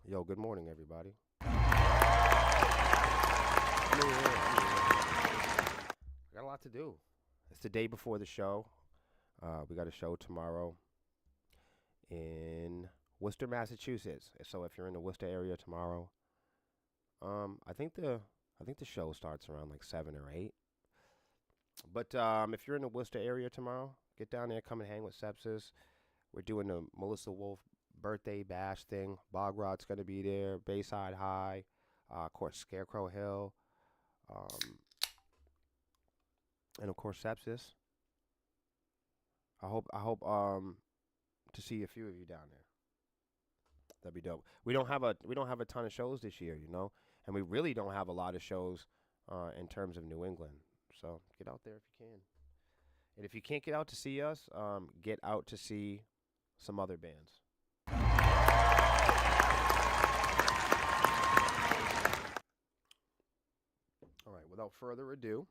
Yo, good morning, everybody. I got a lot to do. It's the day before the show. We got a show tomorrow in Worcester, Massachusetts. So if you're in the Worcester area tomorrow, I think the show starts around like 7 or 8. But if you're in the Worcester area tomorrow, get down there, come and hang with Sepsis. We're doing the Melissa Wolf birthday bash thing. Bogrot's gonna be there. Bayside High, of course Scarecrow Hill, um, and of course Sepsis. I hope to see a few of you down there. That'd be dope. We don't have a ton of shows this year, and we really don't have a lot of shows in terms of New England. So get out there if you can. And if you can't get out to see us, get out to see some other bands. All right, without further ado,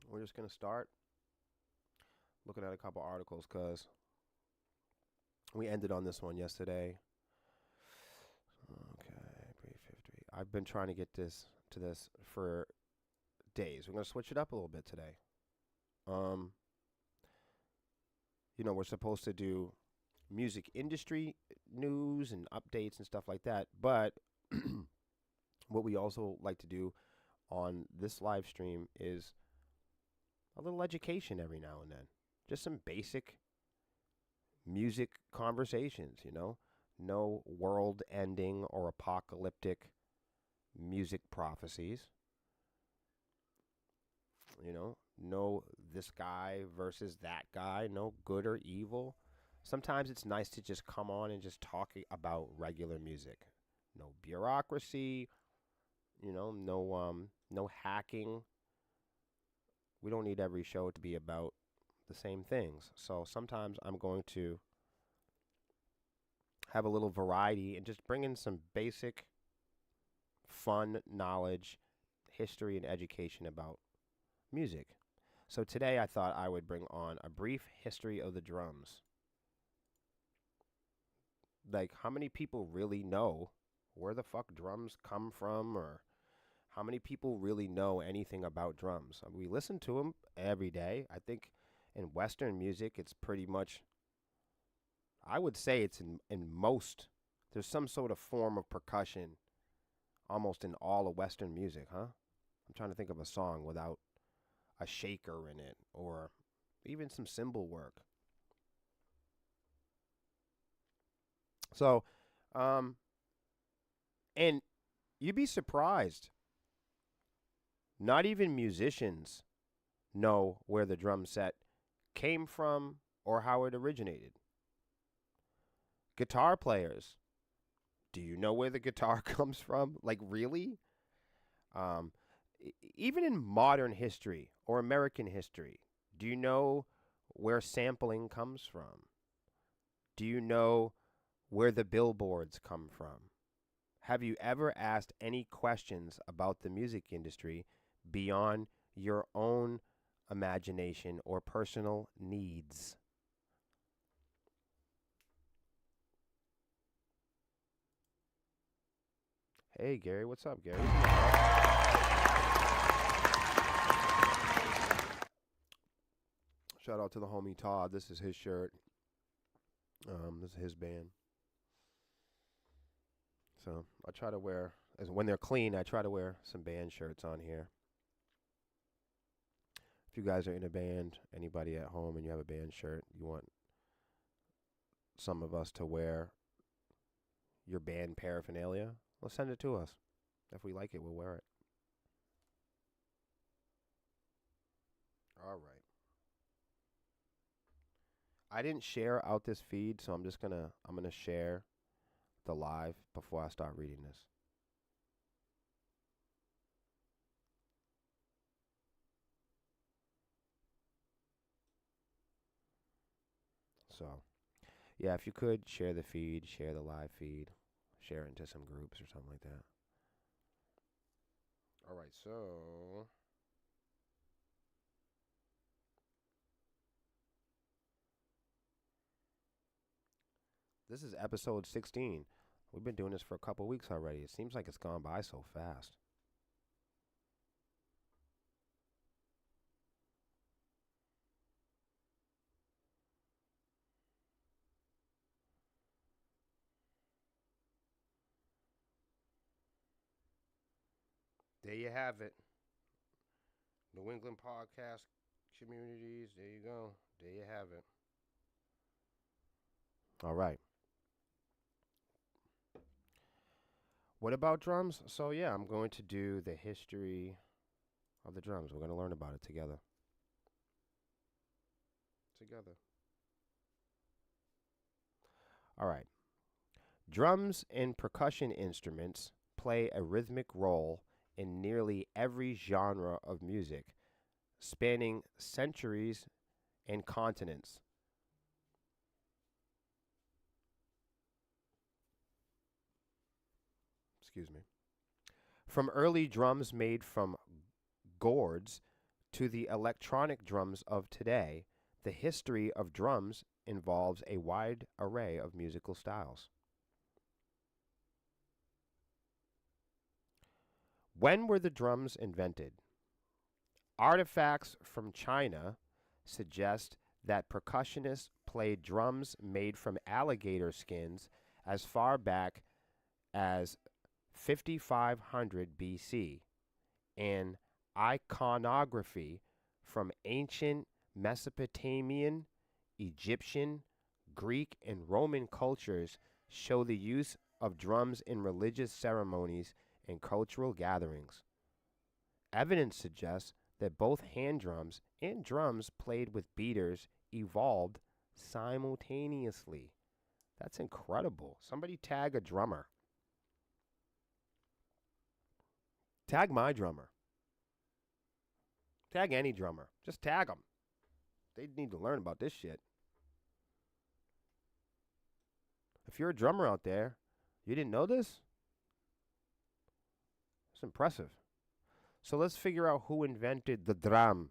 we're just gonna start looking at a couple articles because we ended on this one yesterday. Okay, brief history. I've been trying to get this for days. We're gonna switch it up a little bit today. Um, we're supposed to do music industry news and updates and stuff like that, but what we also like to do on this live stream is a little education every now and then. Just some basic music conversations. No world ending or apocalyptic music prophecies. No this guy versus that guy, no good or evil. Sometimes it's nice to just come on and just talk about regular music. No bureaucracy, no hacking. We don't need every show to be about the same things. So sometimes I'm going to have a little variety and just bring in some basic fun knowledge, history and education about music. So today I thought I would bring on a brief history of the drums. Like, how many people really know where the fuck drums come from, or how many people really know anything about drums? We listen to them every day. I think in Western music, it's pretty much, I would say it's in most, there's some sort of form of percussion almost in all of Western music, huh? I'm trying to think of a song without a shaker in it or even some cymbal work. So, and you'd be surprised. Not even musicians know where the drum set came from or how it originated. Guitar players, do you know where the guitar comes from? Like, really? Um, Even in modern history or American history, do you know where sampling comes from? Do you know where the billboards come from? Have you ever asked any questions about the music industry beyond your own imagination or personal needs? Hey, Gary, what's up, Gary? Shout out to the homie Todd. This is his shirt. This is his band. So I try to wear, as when they're clean, I try to wear some band shirts on here. If you guys are in a band, anybody at home, and you have a band shirt, you want some of us to wear your band paraphernalia, well, send it to us. If we like it, we'll wear it. All right. I didn't share out this feed, so I'm gonna share the live before I start reading this. So, yeah, if you could share the feed, share the live feed, share it into some groups or something like that. All right, so this is episode 16. We've been doing this for a couple weeks already. It seems like it's gone by so fast. There you have it. New England podcast communities. There you go. There you have it. All right. What about drums? So, yeah, I'm going to do the history of the drums. We're going to learn about it together. Together. All right. Drums and percussion instruments play a rhythmic role in nearly every genre of music, spanning centuries and continents. Excuse me. From early drums made from gourds to the electronic drums of today, the history of drums involves a wide array of musical styles. When were the drums invented? Artifacts from China suggest that percussionists played drums made from alligator skins as far back as 5500 BC, and iconography from ancient Mesopotamian, Egyptian, Greek, and Roman cultures show the use of drums in religious ceremonies and cultural gatherings. Evidence suggests that both hand drums and drums played with beaters evolved simultaneously. That's incredible. Somebody tag a drummer. Tag my drummer. Tag any drummer. Just tag them. They need to learn about this shit. If you're a drummer out there, you didn't know this? It's impressive. So let's figure out who invented the drum.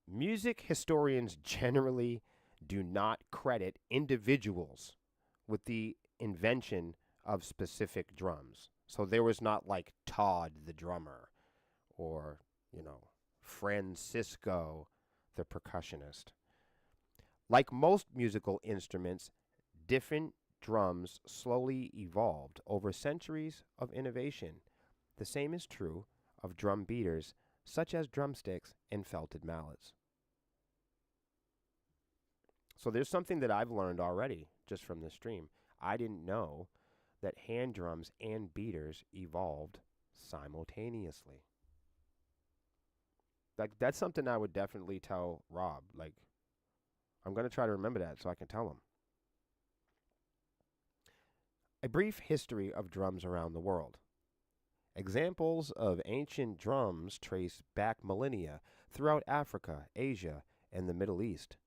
Music historians generally do not credit individuals with the invention of specific drums. So there was not like Todd the drummer or, Francisco the percussionist. Like most musical instruments, different drums slowly evolved over centuries of innovation. The same is true of drum beaters, such as drumsticks and felted mallets. So there's something that I've learned already just from this stream. I didn't know that hand drums and beaters evolved simultaneously. Like that's something I would definitely tell Rob. Like I'm going to try to remember that so I can tell him. A brief history of drums around the world. Examples of ancient drums trace back millennia throughout Africa, Asia, and the Middle East.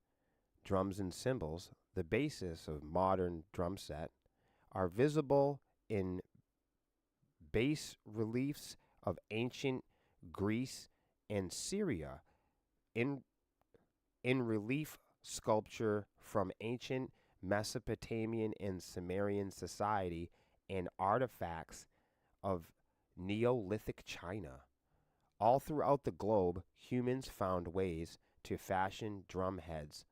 Drums and cymbals, the basis of modern drum set, are visible in bas reliefs of ancient Greece and Syria, in relief sculpture from ancient Mesopotamian and Sumerian society, and artifacts of Neolithic China. All throughout the globe, humans found ways to fashion drum heads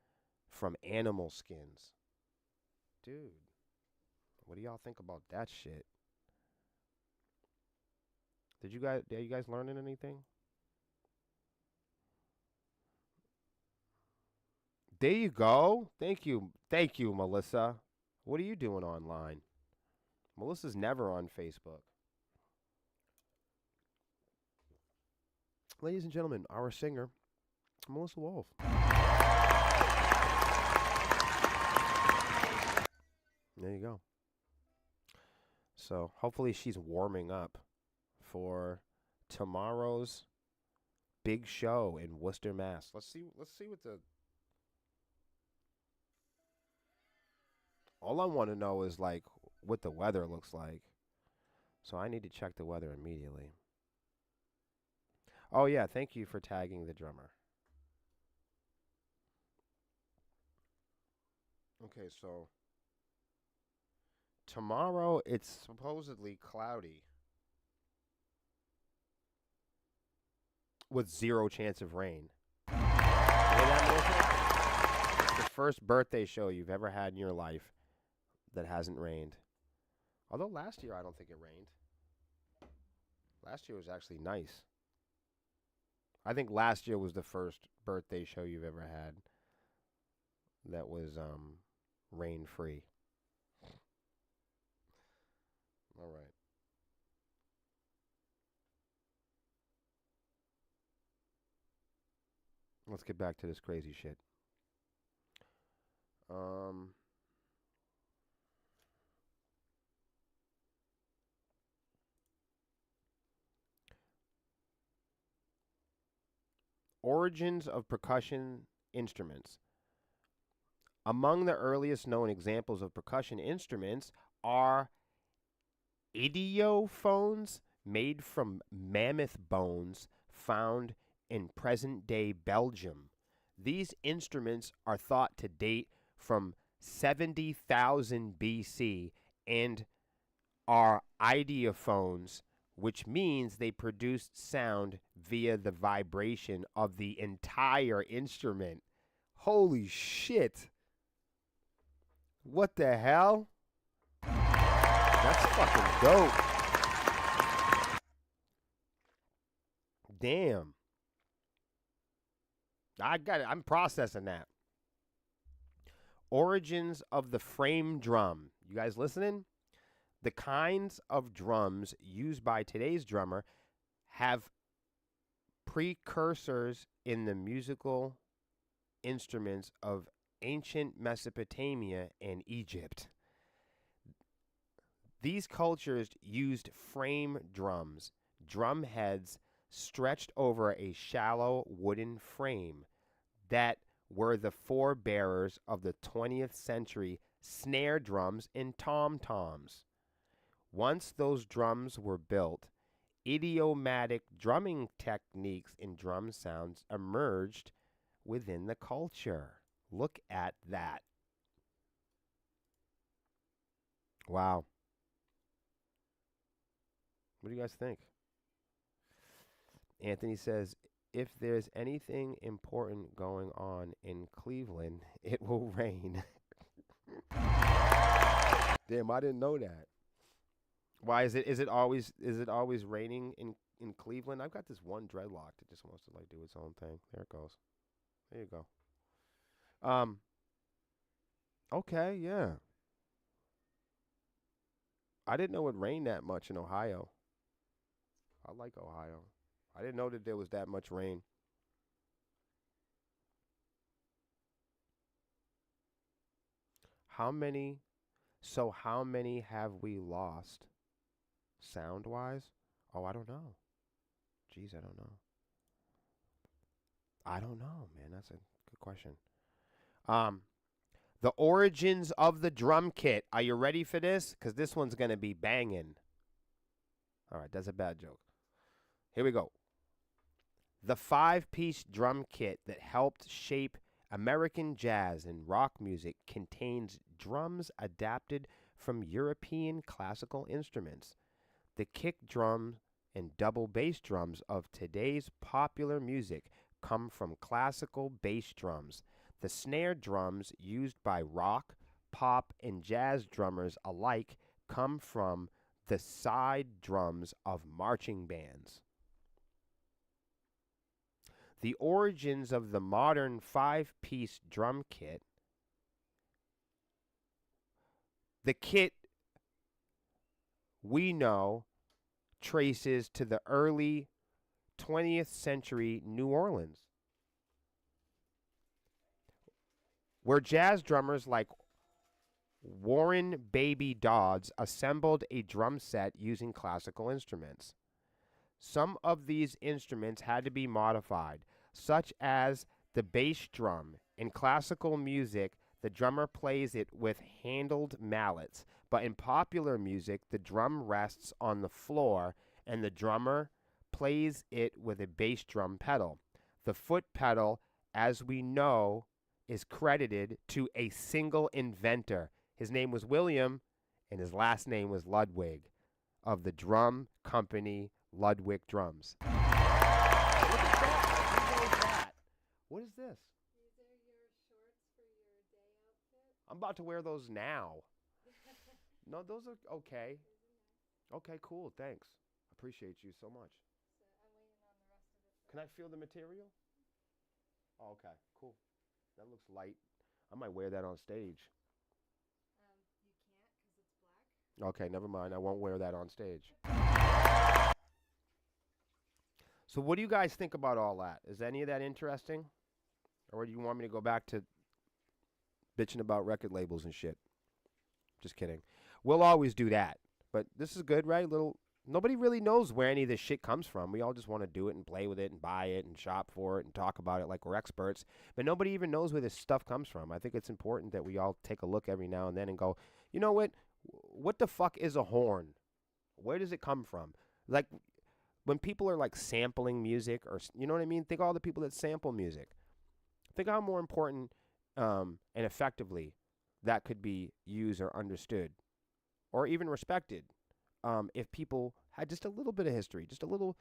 from animal skins. Dude, what do y'all think about that shit? Are you guys learning anything? There you go. Thank you. Thank you, Melissa. What are you doing online? Melissa's never on Facebook. Ladies and gentlemen, our singer, Melissa Wolf. There you go. So hopefully she's warming up for tomorrow's big show in Worcester, Mass. Let's see what the all I want to know is like what the weather looks like. So I need to check the weather immediately. Oh yeah, thank you for tagging the drummer. Okay, so Tomorrow it's supposedly cloudy with zero chance of rain. You hear that, Melissa? It's the first birthday show you've ever had in your life that hasn't rained. Although last year I don't think it rained. Last year was actually nice. I think last year was the first birthday show you've ever had that was rain free. All right. Let's get back to this crazy shit. Um Origins of percussion instruments. Among the earliest known examples of percussion instruments are idiophones made from mammoth bones found in present-day Belgium. These instruments are thought to date from 70,000 BC and are idiophones, which means they produced sound via the vibration of the entire instrument. Holy shit. What the hell? That's fucking dope. Damn. I got it. I'm processing that. Origins of the frame drum. You guys listening? The kinds of drums used by today's drummer have precursors in the musical instruments of ancient Mesopotamia and Egypt. These cultures used frame drums, drum heads stretched over a shallow wooden frame that were the forebearers of the 20th century snare drums and tom-toms. Once those drums were built, idiomatic drumming techniques and drum sounds emerged within the culture. Look at that. Wow. What do you guys think? Anthony says, if there's anything important going on in Cleveland, it will rain. Damn, I didn't know that. Why is it always raining in Cleveland? I've got this one dreadlock that just wants to like do its own thing. There it goes. There you go. Okay, yeah. I didn't know it rained that much in Ohio. I like Ohio. I didn't know that there was that much rain. How many how many have we lost sound wise? Oh, I don't know. Jeez, I don't know. I don't know, man. That's a good question. Um the origins of the drum kit. Are you ready for this? Cuz this one's going to be banging. All right, that's a bad joke. Here we go. The 5-piece drum kit that helped shape American jazz and rock music contains drums adapted from European classical instruments. The kick drum and double bass drums of today's popular music come from classical bass drums. The snare drums used by rock, pop, and jazz drummers alike come from the side drums of marching bands. The origins of the modern 5-piece drum kit. The kit we know traces to the early 20th century New Orleans, where jazz drummers like Warren Baby Dodds assembled a drum set using classical instruments. Some of these instruments had to be modified, such as the bass drum. In classical music, the drummer plays it with handled mallets, but in popular music, the drum rests on the floor and the drummer plays it with a bass drum pedal. The foot pedal, as we know, is credited to a single inventor. His name was William, and his last name was Ludwig, of the drum company Ludwig Drums. Look at that. Who knows that? What is this? I'm about to wear those now. No, those are okay. Okay, cool. Thanks. Appreciate you so much. Can I feel the material? Oh, okay, cool. That looks light. I might wear that on stage. Okay, never mind. I won't wear that on stage. So, what do you guys think about all that? Is any of that interesting? Or do you want me to go back to bitching about record labels and shit? Just kidding. We'll always do that. But this is good, right? Nobody really knows where any of this shit comes from. We all just want to do it and play with it and buy it and shop for it and talk about it like we're experts. But nobody even knows where this stuff comes from. I think it's important that we all take a look every now and then and go, you know what? What the fuck is a horn? Where does it come from? Like, when people are like sampling music, or you know what I mean? Think of all the people that sample music. Think how more important and effectively that could be used or understood or even respected if people had just a little bit of history, just a little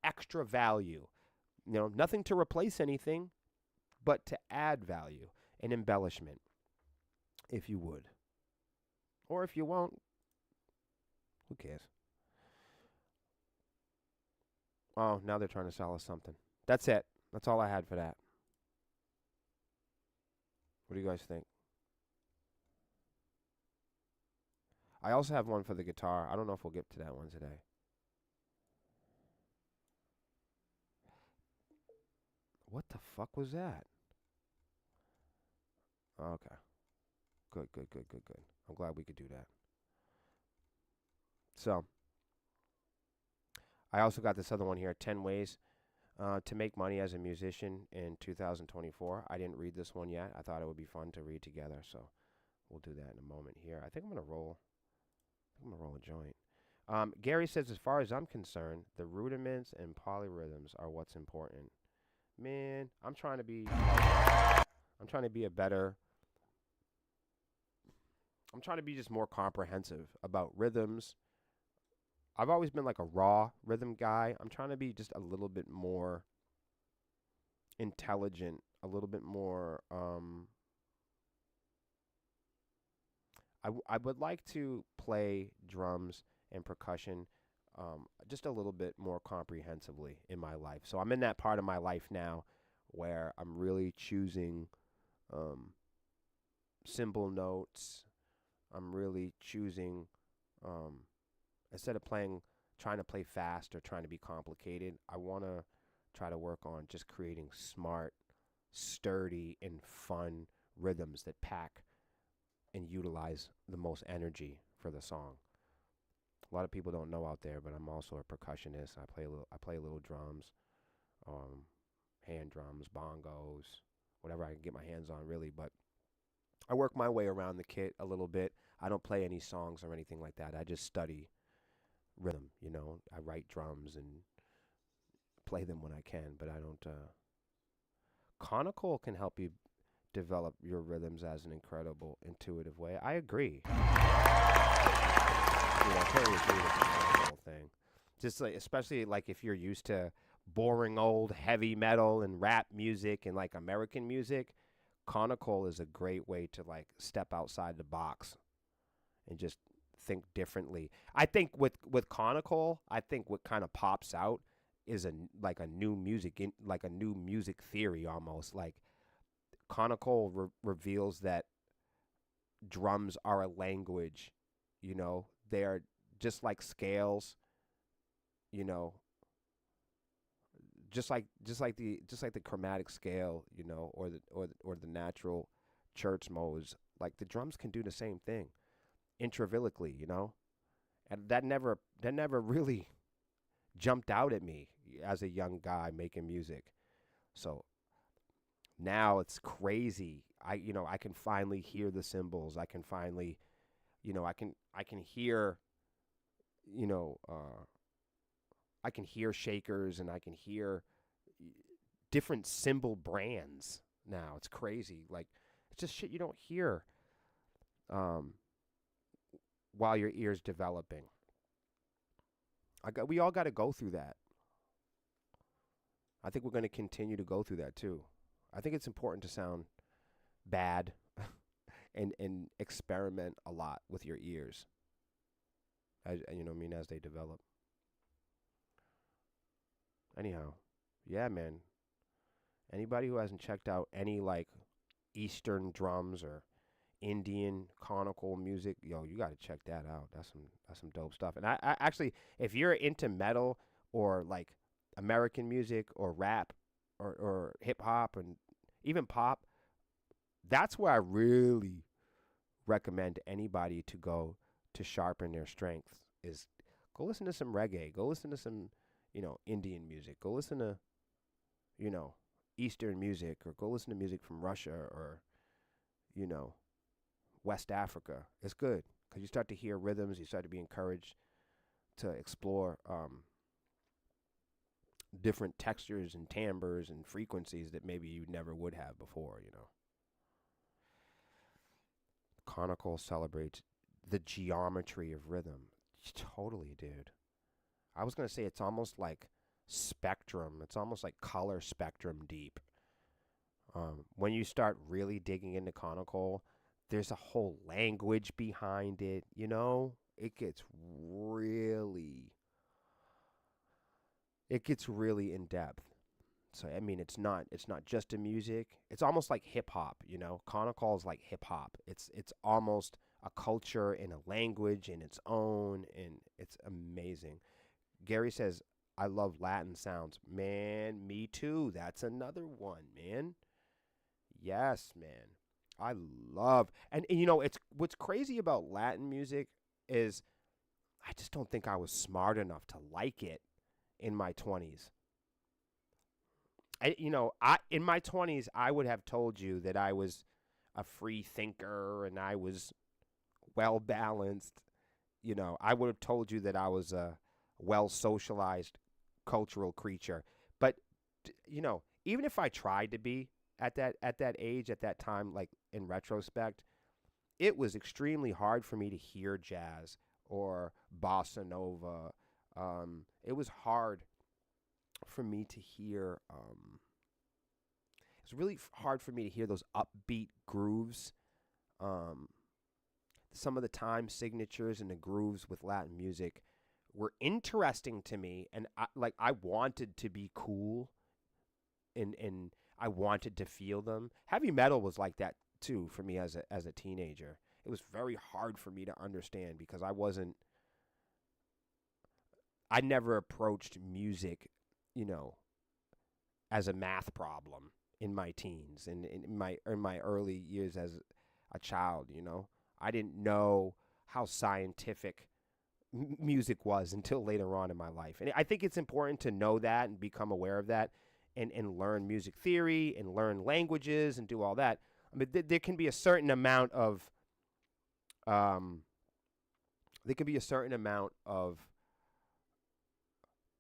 extra value. You know, nothing to replace anything, but to add value and embellishment, if you would. Or if you won't, who cares? Oh, now they're trying to sell us something. That's it. That's all I had for that. What do you guys think? I also have one for the guitar. I don't know if we'll get to that one today. What the fuck was that? Okay. Good. I'm glad we could do that. So, I also got this other one here, 10 Ways to Make Money as a Musician in 2024. I didn't read this one yet. I thought it would be fun to read together, so we'll do that in a moment here. I think I'm going to roll a joint. Gary says, as far as I'm concerned, the rudiments and polyrhythms are what's important. Man, I'm trying to be I'm trying to be just more comprehensive about rhythms. I've always been like a raw rhythm guy. I'm trying to be just a little bit more intelligent, a little bit more I would like to play drums and percussion just a little bit more comprehensively in my life. So I'm in that part of my life now where I'm really choosing cymbal notes. I'm really choosing instead of trying to play fast or trying to be complicated, I want to try to work on just creating smart, sturdy, and fun rhythms that pack and utilize the most energy for the song. A lot of people don't know out there, but I'm also a percussionist. I play little drums, hand drums, bongos, whatever I can get my hands on, really. But I work my way around the kit a little bit. I don't play any songs or anything like that. I just study rhythm, you know. I write drums and play them when I can, but I don't. Conical can help you develop your rhythms as an incredible, intuitive way. I agree. I totally agree with the conical thing. Just like, especially like if you're used to boring old heavy metal and rap music and like American music, conical is a great way to like step outside the box and just think differently. I think with conical, I think what kind of pops out is like a new music like a new music theory almost. Like conical reveals that drums are a language, you know. They are just like scales, you know, just like the chromatic scale, you know, or the natural church modes. Like the drums can do the same thing intravillically, you know. And that never really jumped out at me as a young guy making music. So now it's crazy. I can finally hear the cymbals. I can finally, I can hear, I can hear shakers, and I can hear different cymbal brands now. It's crazy. Like, it's just shit you don't hear while your ear's developing. We all got to go through that. I think we're going to continue to go through that too. I think it's important to sound bad and experiment a lot with your ears, as you know what I mean, as they develop. Anyhow, yeah, man. Anybody who hasn't checked out any like Eastern drums or Indian conical music, yo, you got to check that out. That's some dope stuff. And I actually, if you're into metal or like American music or rap or hip hop and even pop, that's where I really recommend anybody to go to sharpen their strength is go listen to some reggae, go listen to some, Indian music, go listen to, you know, Eastern music, or go listen to music from Russia or, you know, West Africa. It's good because you start to hear rhythms, you start to be encouraged to explore different textures and timbres and frequencies that maybe you never would have before. Conical celebrates the geometry of rhythm. Totally, dude. I was going to say it's almost like spectrum. It's almost like color spectrum deep. When you start really digging into conical, there's a whole language behind it. It gets really in depth. So I mean, it's not just a music. It's almost like hip hop. Conical is like hip hop. It's almost a culture and a language in its own, and it's amazing. Gary says, "I love Latin sounds." Man, me too. That's another one, man. Yes, man. I love and it's what's crazy about Latin music is I just don't think I was smart enough to like it in my 20s. I in my 20s I would have told you that I was a free thinker and I was well balanced. I would have told you that I was a well socialized cultural creature. But even if I tried to be at that age, at that time, like in retrospect, it was extremely hard for me to hear jazz or bossa nova. It was hard for me to hear. It's really hard for me to hear those upbeat grooves. Um, some of the time signatures and the grooves with Latin music were interesting to me, and I wanted to be cool, and I wanted to feel them. Heavy metal was like that too for me as a teenager. It was very hard for me to understand because I never approached music, you know, as a math problem in my teens and in my early years as a child. I didn't know how scientific music was until later on in my life. And I think it's important to know that and become aware of that and learn music theory and learn languages and do all that. I mean, there can be a certain amount of um, there can be a certain amount of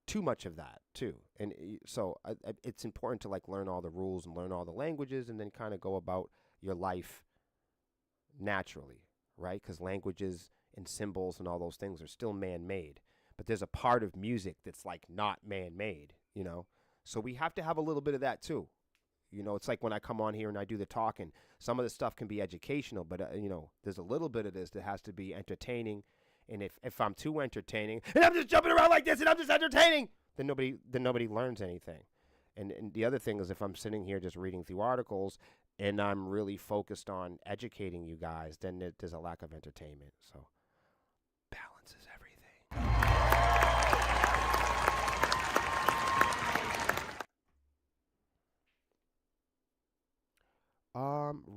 too much of that too, and so it's important to like learn all the rules and learn all the languages, and then kind of go about your life naturally, right? Because languages and symbols and all those things are still man-made, but there's a part of music that's like not man-made. So we have to have a little bit of that too. It's like when I come on here and I do the talking, some of the stuff can be educational, but there's a little bit of this that has to be entertaining. And if I'm too entertaining and I'm just jumping around like this and I'm just entertaining, then nobody learns anything. And the other thing is, if I'm sitting here just reading through articles and I'm really focused on educating you guys, then there's a lack of entertainment. So balance is everything.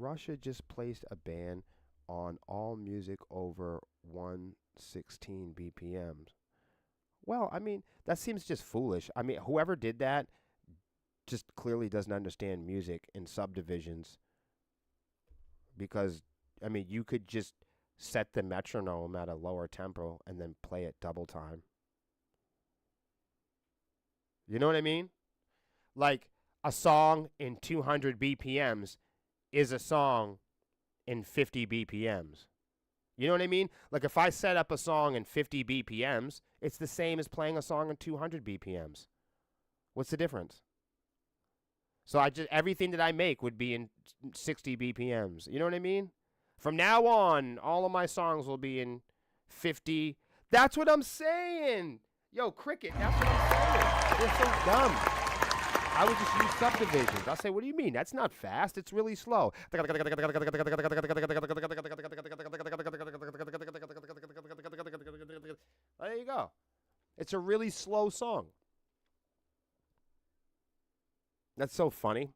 Russia just placed a ban on all music over 116 BPMs. Well, I mean, that seems just foolish. I mean, whoever did that just clearly doesn't understand music in subdivisions, because, I mean, you could just set the metronome at a lower tempo and then play it double time. You know what I mean? Like, a song in 200 BPMs is a song in 50 BPMs. You know what I mean? Like if I set up a song in 50 BPMs, it's the same as playing a song in 200 BPMs. What's the difference? So I just everything that I make would be in 60 BPMs. You know what I mean? From now on, all of my songs will be in 50. That's what I'm saying. Yo, Cricket, that's what I'm saying. You're so dumb. I would just use subdivisions. I'll say, what do you mean? That's not fast. It's really slow. There you go. It's a really slow song. That's so funny.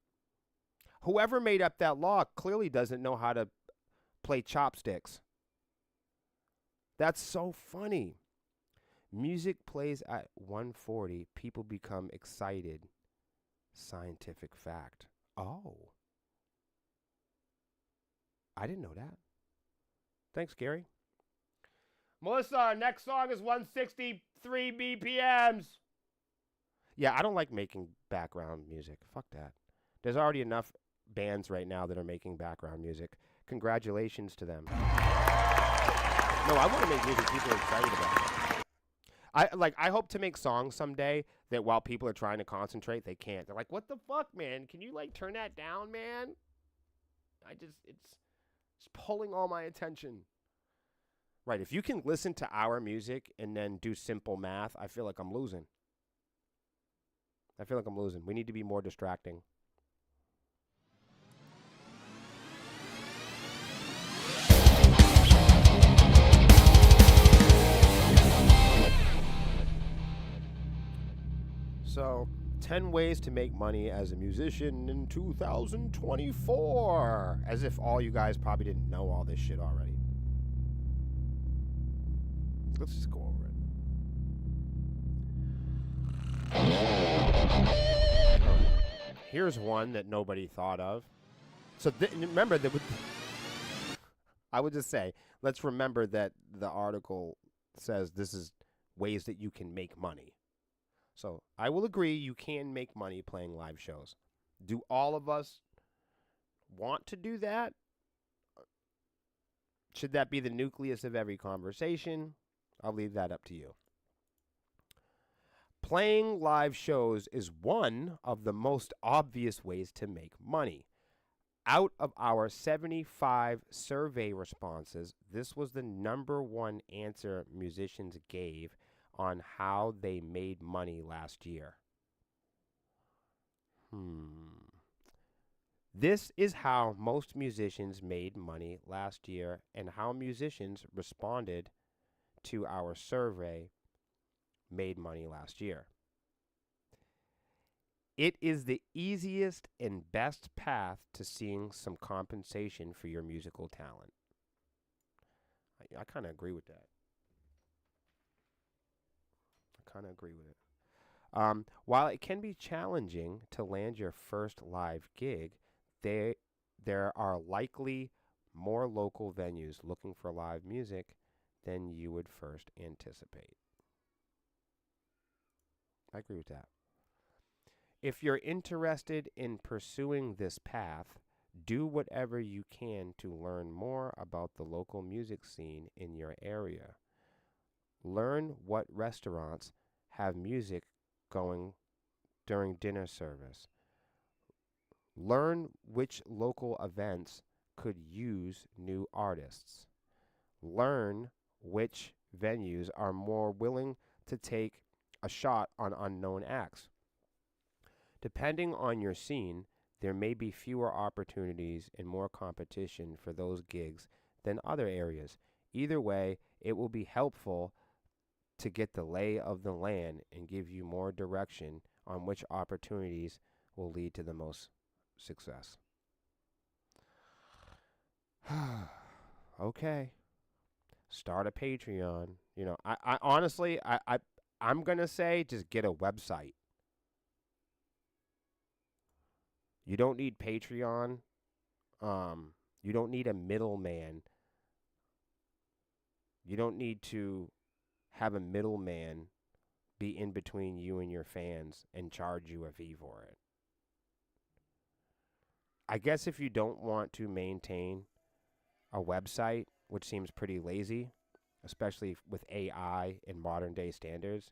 Whoever made up that law clearly doesn't know how to play chopsticks. That's so funny. Music plays at 140. People become excited. Scientific fact. Oh. I didn't know that. Thanks, Gary. Melissa, our next song is 163 BPMs. Yeah, I don't like making background music. Fuck that. There's already enough bands right now that are making background music. Congratulations to them. No, I want to make music people are excited about. I hope to make songs someday that while people are trying to concentrate, they can't. They're like, "What the fuck, man? Can you like turn that down, man?" It's pulling all my attention. Right, if you can listen to our music and then do simple math, I feel like I'm losing. We need to be more distracting. So, 10 ways to make money as a musician in 2024. As if all you guys probably didn't know all this shit already. Let's just go over it. Here's one that nobody thought of. So remember that. I would just say, let's remember that the article says this is ways that you can make money. So I will agree you can make money playing live shows. Do all of us want to do that? Should that be the nucleus of every conversation? I'll leave that up to you. Playing live shows is one of the most obvious ways to make money. Out of our 75 survey responses, this was the number one answer musicians gave on how they made money last year. This is how most musicians made money last year and how musicians responded to our survey made money last year. It is the easiest and best path to seeing some compensation for your musical talent. I kind of agree with that. While it can be challenging to land your first live gig, there are likely more local venues looking for live music than you would first anticipate. I agree with that. If you're interested in pursuing this path, do whatever you can to learn more about the local music scene in your area. Learn what restaurants have music going during dinner service. Learn which local events could use new artists. Learn which venues are more willing to take a shot on unknown acts. Depending on your scene, there may be fewer opportunities and more competition for those gigs than other areas. Either way, it will be helpful to get the lay of the land and give you more direction on which opportunities will lead to the most success. Okay. Start a Patreon. You know, I honestly, I'm going to say just get a website. You don't need Patreon. You don't need a middleman. You don't need to have a middleman be in between you and your fans and charge you a fee for it. I guess if you don't want to maintain a website, which seems pretty lazy, especially with AI and modern day standards.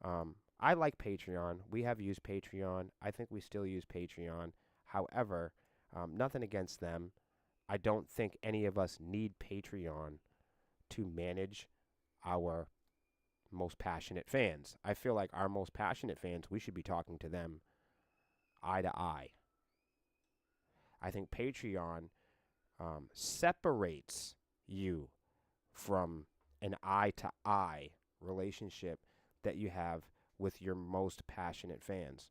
I like Patreon. We have used Patreon. I think we still use Patreon. However, nothing against them. I don't think any of us need Patreon to manage our most passionate fans. I feel like our most passionate fans, we should be talking to them eye to eye. I think Patreon separates you from an eye to eye relationship that you have with your most passionate fans.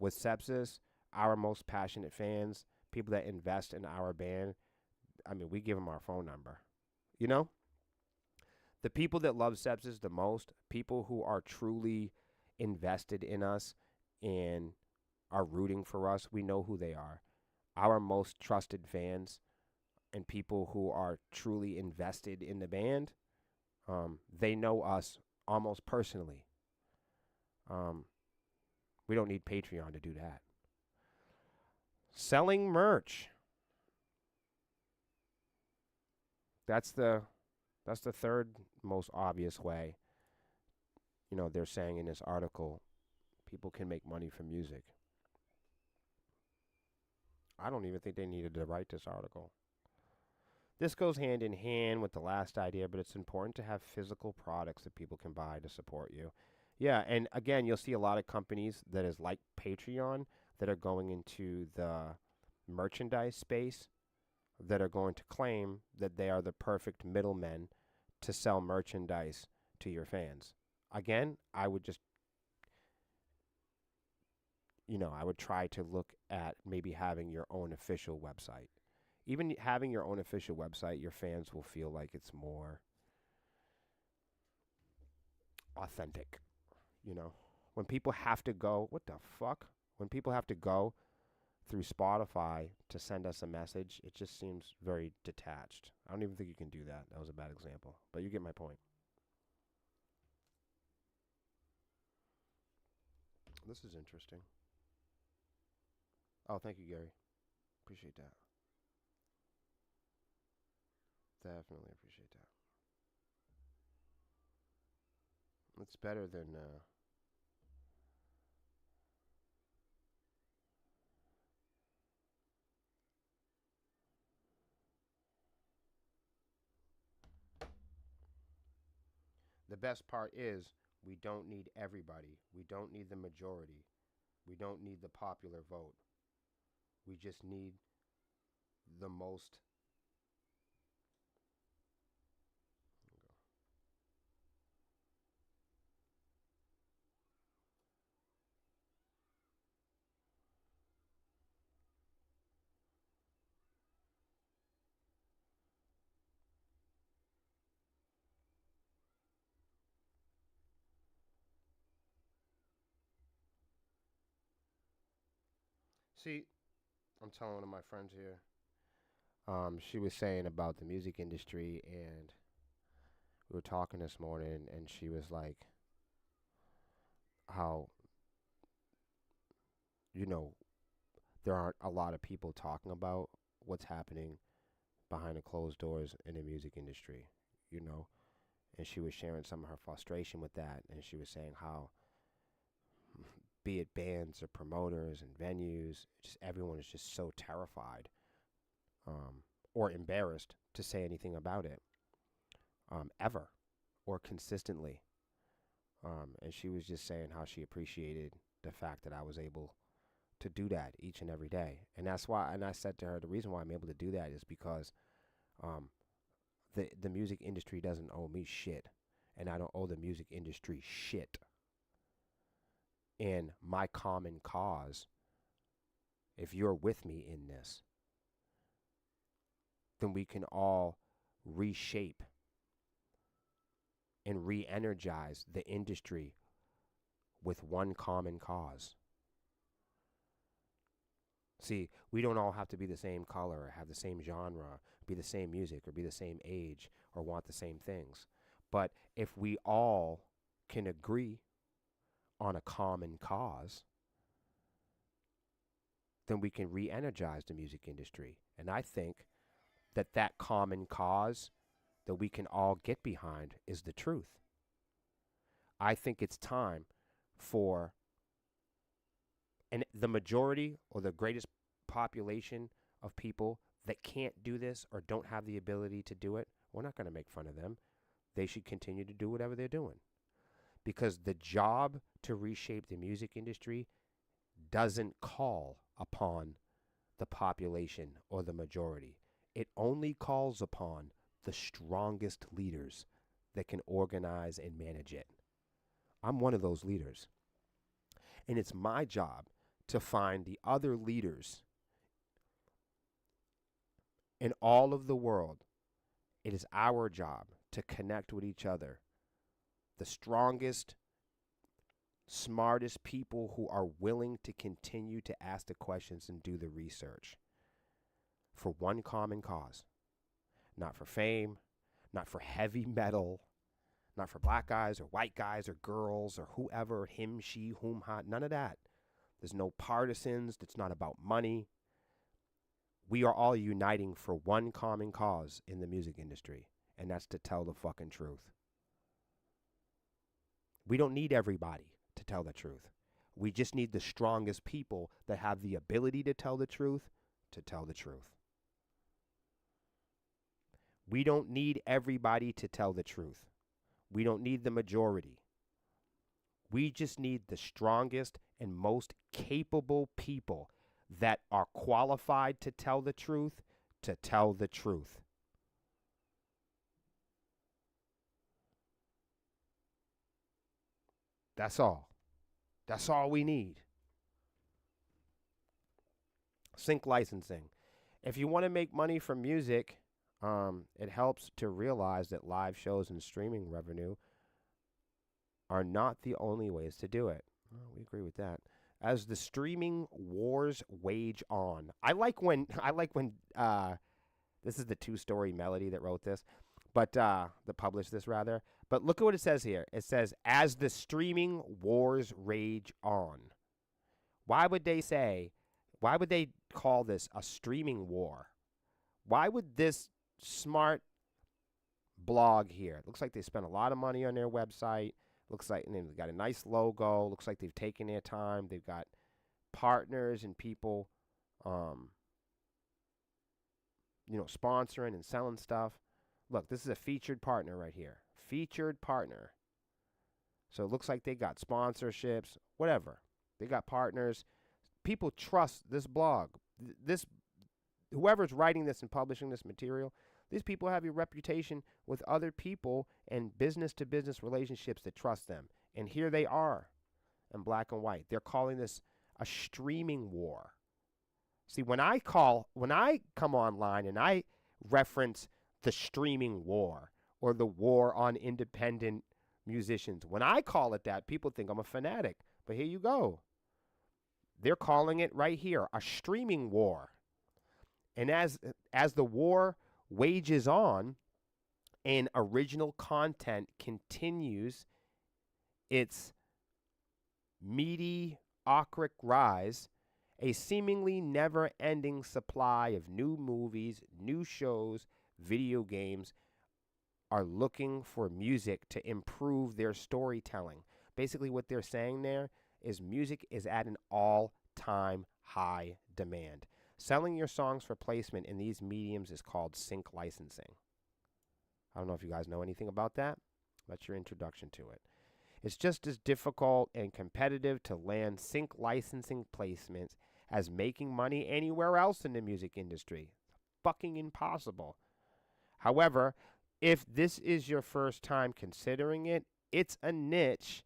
With Sepsis, our most passionate fans, people that invest in our band, I mean, we give them our phone number. You know? The people that love Sepsis the most, people who are truly invested in us and are rooting for us, we know who they are. Our most trusted fans and people who are truly invested in the band, they know us almost personally. We don't need Patreon to do that. Selling merch. That's the third most obvious way. You know, they're saying in this article, people can make money from music. I don't even think they needed to write this article. This goes hand in hand with the last idea, but it's important to have physical products that people can buy to support you. Yeah, and again, you'll see a lot of companies that is like Patreon that are going into the merchandise space that are going to claim that they are the perfect middlemen to sell merchandise to your fans. Again, I would just, I would try to look at maybe having your own official website. Even having your own official website, your fans will feel like it's more authentic. When people have to go, what the fuck? When people have to go through Spotify to send us a message, it just seems very detached. I don't even think you can do that. That was a bad example, but you get my point. This is interesting. Oh, thank you, Gary. Appreciate that. Definitely appreciate that. It's better than the best part is we don't need everybody. We don't need the majority. We don't need the popular vote. We just need the most. See, I'm telling one of my friends here. She was saying about the music industry, and we were talking this morning, and she was like, how you know there aren't a lot of people talking about what's happening behind the closed doors in the music industry, you know. And she was sharing some of her frustration with that, and she was saying how, be it bands or promoters and venues, just everyone is just so terrified or embarrassed to say anything about it ever or consistently. And she was just saying how she appreciated the fact that I was able to do that each and every day. And that's why, and I said to her, the reason why I'm able to do that is because um, the music industry doesn't owe me shit, and I don't owe the music industry shit. And my common cause, if you're with me in this, then we can all reshape and re-energize the industry with one common cause. See, we don't all have to be the same color or have the same genre, be the same music or be the same age or want the same things. But if we all can agree on a common cause, then we can re-energize the music industry. And I think that common cause that we can all get behind is the truth. I think it's time for the majority or the greatest population of people that can't do this or don't have the ability to do it. We're not going to make fun of them. They should continue to do whatever they're doing, because the job to reshape the music industry doesn't call upon the population or the majority. It only calls upon the strongest leaders that can organize and manage it. I'm one of those leaders. And it's my job to find the other leaders in all of the world. It is our job to connect with each other. The strongest, smartest people who are willing to continue to ask the questions and do the research for one common cause. Not for fame, not for heavy metal, not for black guys or white guys or girls or whoever, him, she, whom, ha, none of that. There's no partisans. It's not about money. We are all uniting for one common cause in the music industry, and that's to tell the fucking truth. We don't need everybody to tell the truth. We just need the strongest people that have the ability to tell the truth to tell the truth. We don't need everybody to tell the truth. We don't need the majority. We just need the strongest and most capable people that are qualified to tell the truth to tell the truth. That's all. That's all we need. Sync licensing. If you want to make money from music, it helps to realize that live shows and streaming revenue are not the only ways to do it. Well, we agree with that. As the streaming wars wage on, I like when this is the two-story Melody that wrote this, but that published this rather. But look at what it says here. It says, as the streaming wars rage on. Why would they call this a streaming war? Why would this smart blog here, it looks like they spent a lot of money on their website. Looks like, and they've got a nice logo. Looks like they've taken their time. They've got partners and people, sponsoring and selling stuff. Look, this is a featured partner right here. Featured partner. So it looks like they got sponsorships, whatever. They got partners. People trust this blog. Whoever's writing this and publishing this material, these people have a reputation with other people and business-to-business relationships that trust them. And here they are in black and white. They're calling this a streaming war. See, when I come online and I reference the streaming war or the war on independent musicians, when I call it that, people think I'm a fanatic. But here you go. They're calling it right here a streaming war. And as the war wages on and original content continues its meteoric rise, a seemingly never-ending supply of new movies, new shows, video games are looking for music to improve their storytelling. Basically what they're saying there is music is at an all-time high demand. Selling your songs for placement in these mediums is called sync licensing. I don't know if you guys know anything about that. That's your introduction to it. It's just as difficult and competitive to land sync licensing placements as making money anywhere else in the music industry. Fucking impossible. However, if this is your first time considering it, it's a niche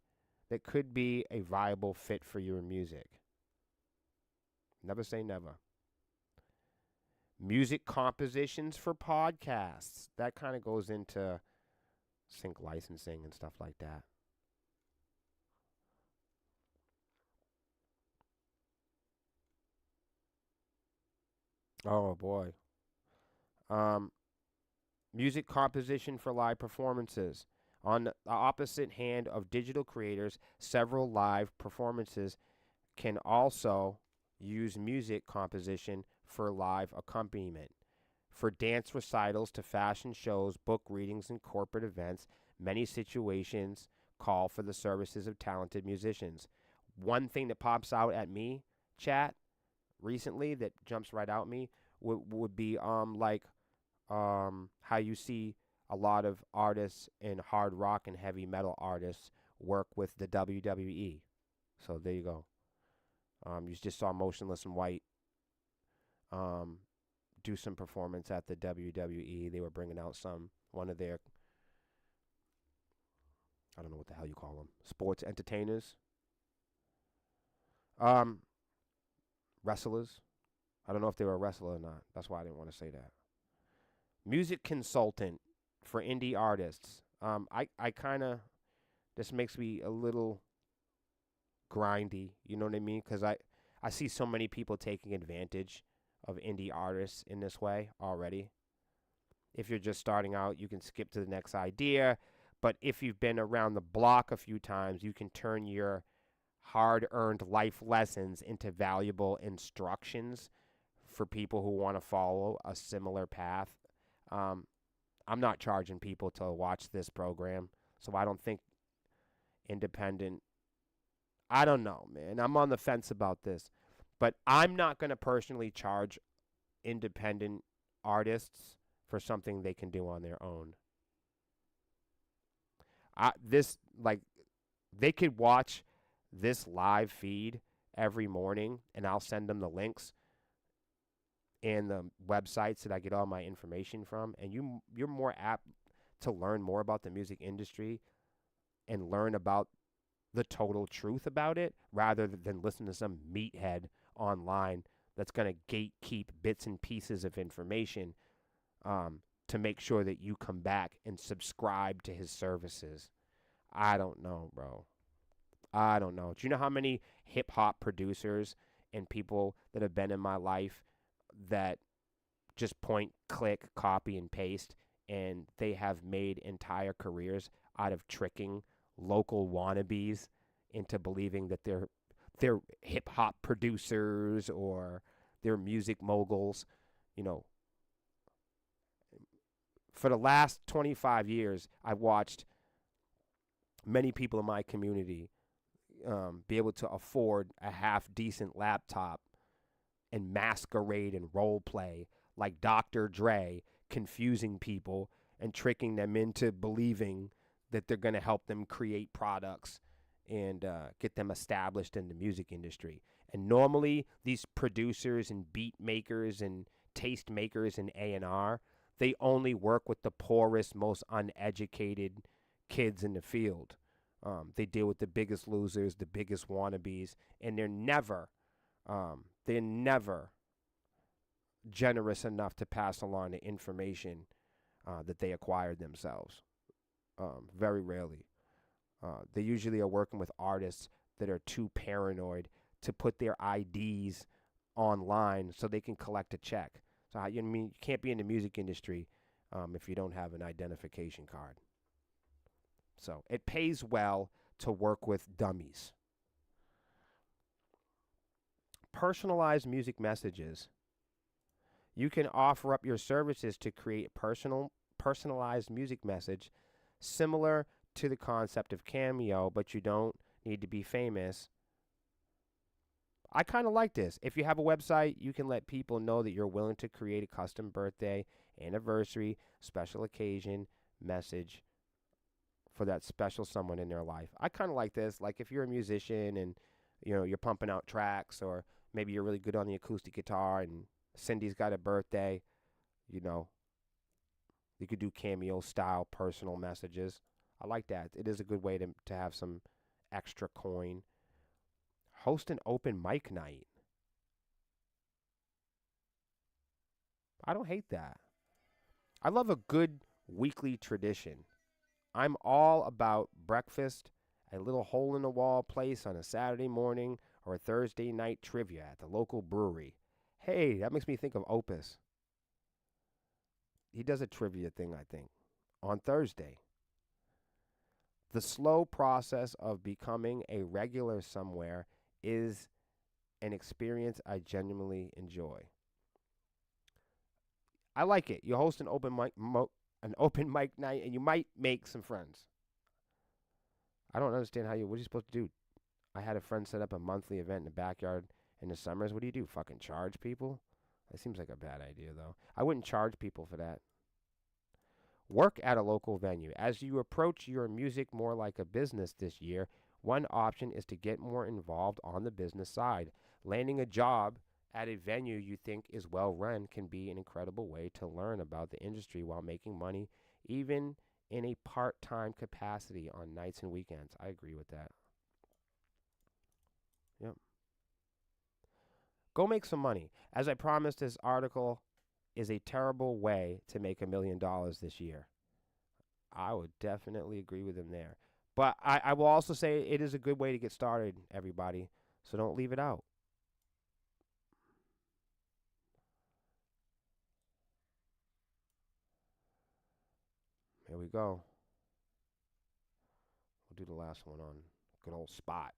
that could be a viable fit for your music. Never say never. Music compositions for podcasts. That kind of goes into sync licensing and stuff like that. Oh boy. Music composition for live performances. On the opposite hand of digital creators, several live performances can also use music composition for live accompaniment. For dance recitals to fashion shows, book readings, and corporate events, many situations call for the services of talented musicians. One thing that pops out at me, chat, recently that jumps right out me would be how you see a lot of artists in hard rock and heavy metal artists work with the WWE. So there you go. You just saw Motionless in White um, do some performance at the WWE. They were bringing out one of their, I don't know what the hell you call them, sports entertainers, um, wrestlers. I don't know if they were a wrestler or not. That's why I didn't want to say that. Music consultant for indie artists. I kind of, this makes me a little grindy, you know what I mean? Because I see so many people taking advantage of indie artists in this way already. If you're just starting out, you can skip to the next idea. But if you've been around the block a few times, you can turn your hard-earned life lessons into valuable instructions for people who want to follow a similar path. I'm not charging people to watch this program, so I don't think independent. I don't know, man. I'm on the fence about this, but I'm not going to personally charge independent artists for something they can do on their own. They could watch this live feed every morning, and I'll send them the links and the websites that I get all my information from, and you're more apt to learn more about the music industry and learn about the total truth about it rather than listen to some meathead online that's going to gatekeep bits and pieces of information to make sure that you come back and subscribe to his services. I don't know, bro. I don't know. Do you know how many hip-hop producers and people that have been in my life that just point, click, copy, and paste, and they have made entire careers out of tricking local wannabes into believing that they're hip-hop producers or they're music moguls? You know, for the last 25 years, I've watched many people in my community be able to afford a half-decent laptop and masquerade and role play like Dr. Dre, confusing people and tricking them into believing that they're going to help them create products and get them established in the music industry. And normally, these producers and beat makers and taste makers and A&R, they only work with the poorest, most uneducated kids in the field. They deal with the biggest losers, the biggest wannabes, and they're never generous enough to pass along the information that they acquired themselves. Very rarely. They usually are working with artists that are too paranoid to put their IDs online so they can collect a check. So you can't be in the music industry if you don't have an identification card. So it pays well to work with dummies. Personalized music messages. You can offer up your services to create personalized music message similar to the concept of Cameo, but you don't need to be famous. I kind of like this. If you have a website, you can let people know that you're willing to create a custom birthday, anniversary, special occasion message for that special someone in their life. I kind of like this. Like if you're a musician and you're pumping out tracks, or maybe you're really good on the acoustic guitar and Cindy's got a birthday, you could do Cameo style personal messages. I like that. It is a good way to have some extra coin. Host an open mic night. I don't hate that. I love a good weekly tradition. I'm all about breakfast, a little hole in the wall place on a Saturday morning, or a Thursday night trivia at the local brewery. Hey, that makes me think of Opus. He does a trivia thing, I think, on Thursday. The slow process of becoming a regular somewhere is an experience I genuinely enjoy. I like it. You host an open mic night, and you might make some friends. I don't understand what are you supposed to do? I had a friend set up a monthly event in the backyard in the summers. What do you do? Fucking charge people? That seems like a bad idea, though. I wouldn't charge people for that. Work at a local venue. As you approach your music more like a business this year, one option is to get more involved on the business side. Landing a job at a venue you think is well run can be an incredible way to learn about the industry while making money, even in a part time capacity on nights and weekends. I agree with that. Yep. Go make some money. As I promised, this article is a terrible way to make $1 million this year. I would definitely agree with him there. But I will also say it is a good way to get started, everybody. So don't leave it out. Here we go. We'll do the last one on good old Spot.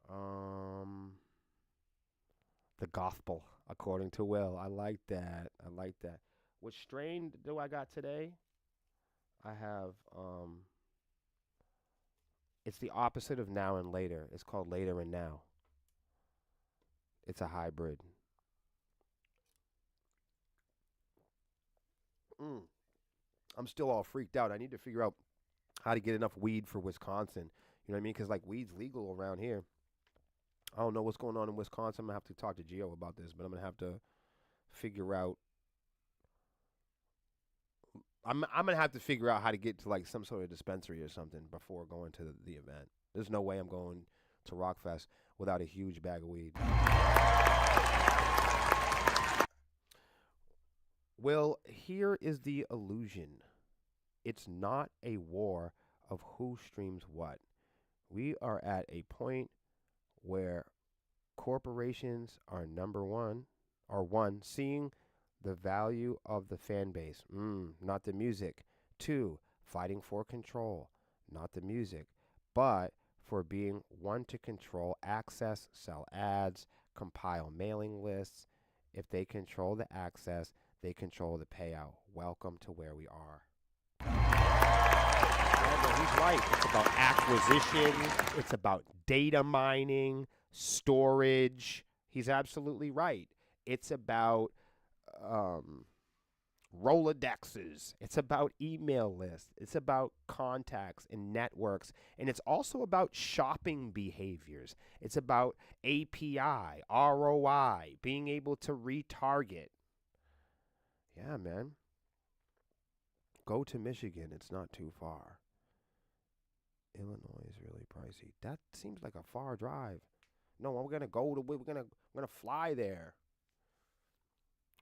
Um, the gospel according to Will. I like that. I like that. Which strain do I got today? I have it's the opposite of now and later. It's called later and now. It's a hybrid. Mm. I'm still all freaked out. I need to figure out how to get enough weed for Wisconsin. You know what I mean? Because like weed's legal around here. I don't know what's going on in Wisconsin. I'm gonna have to talk to Geo about this, but I'm gonna have to figure out. I'm gonna have to figure out how to get to like some sort of dispensary or something before going to the event. There's no way I'm going to Rockfest without a huge bag of weed. Well, here is the illusion. It's not a war of who streams what. We are at a point where corporations are number one, are one, seeing the value of the fan base, not the music. Two, fighting for control, not the music, but for being one to control access, sell ads, compile mailing lists. If they control the access, they control the payout. Welcome to where we are. Yeah, no, he's right. It's about acquisition. It's about data mining, storage. He's absolutely right. It's about um, Rolodexes. It's about email lists. It's about contacts and networks. And it's also about shopping behaviors. It's about API, ROI, being able to retarget. Yeah, man. Go to Michigan. It's not too far. Illinois is really pricey. That seems like a far drive. No, I'm gonna go to. We're gonna fly there.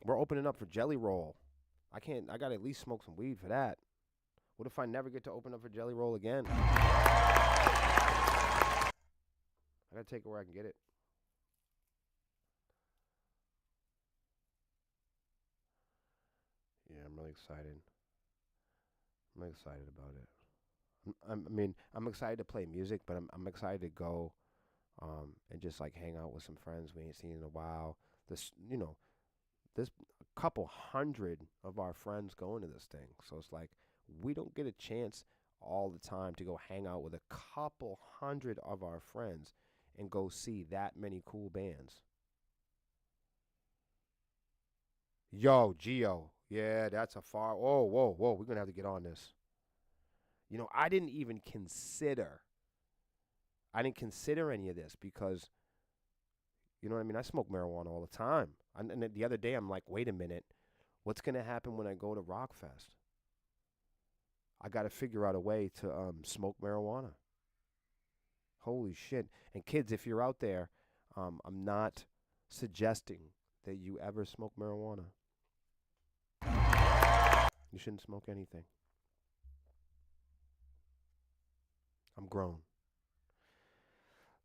We're opening up for Jelly Roll. I can't. I gotta at least smoke some weed for that. What if I never get to open up for Jelly Roll again? I gotta take it where I can get it. Yeah, I'm really excited. I'm really excited about it. I mean, I'm excited to play music, but I'm excited to go and just like hang out with some friends we ain't seen in a while. This, there's a couple hundred of our friends going to this thing, so it's like we don't get a chance all the time to go hang out with a couple hundred of our friends and go see that many cool bands. Yo, Geo, yeah, that's a far. Whoa, whoa, whoa. We're gonna have to get on this. I didn't even consider. I didn't consider any of this because you know what I mean. I smoke marijuana all the time, and then the other day I'm like, wait a minute, what's gonna happen when I go to Rockfest? I got to figure out a way to smoke marijuana. Holy shit! And kids, if you're out there, I'm not suggesting that you ever smoke marijuana. You shouldn't smoke anything. I'm grown.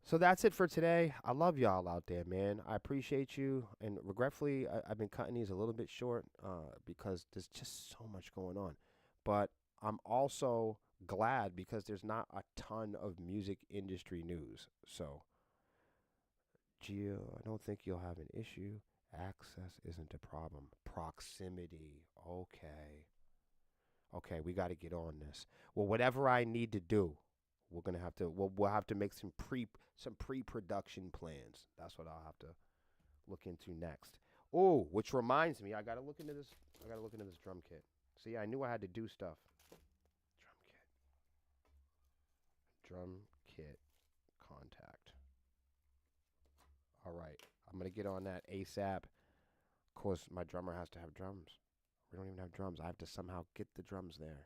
So that's it for today. I love y'all out there, man. I appreciate you. And regretfully, I've been cutting these a little bit short because there's just so much going on. But I'm also glad because there's not a ton of music industry news. So, Gio, I don't think you'll have an issue Access isn't a problem. Proximity. Okay. Okay, we got to get on this. Well, whatever I need to do, we're gonna have to. We'll have to make some pre-production plans. That's what I'll have to look into next. Oh, which reminds me, I gotta look into this. I gotta look into this drum kit. See, I knew I had to do stuff. Drum kit. Drum kit contact. All right, I'm gonna get on that ASAP. Of course, my drummer has to have drums. We don't even have drums. I have to somehow get the drums there.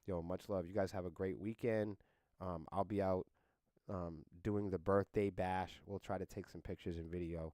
Yo, much love. You guys have a great weekend. I'll be out doing the birthday bash. We'll try to take some pictures and video.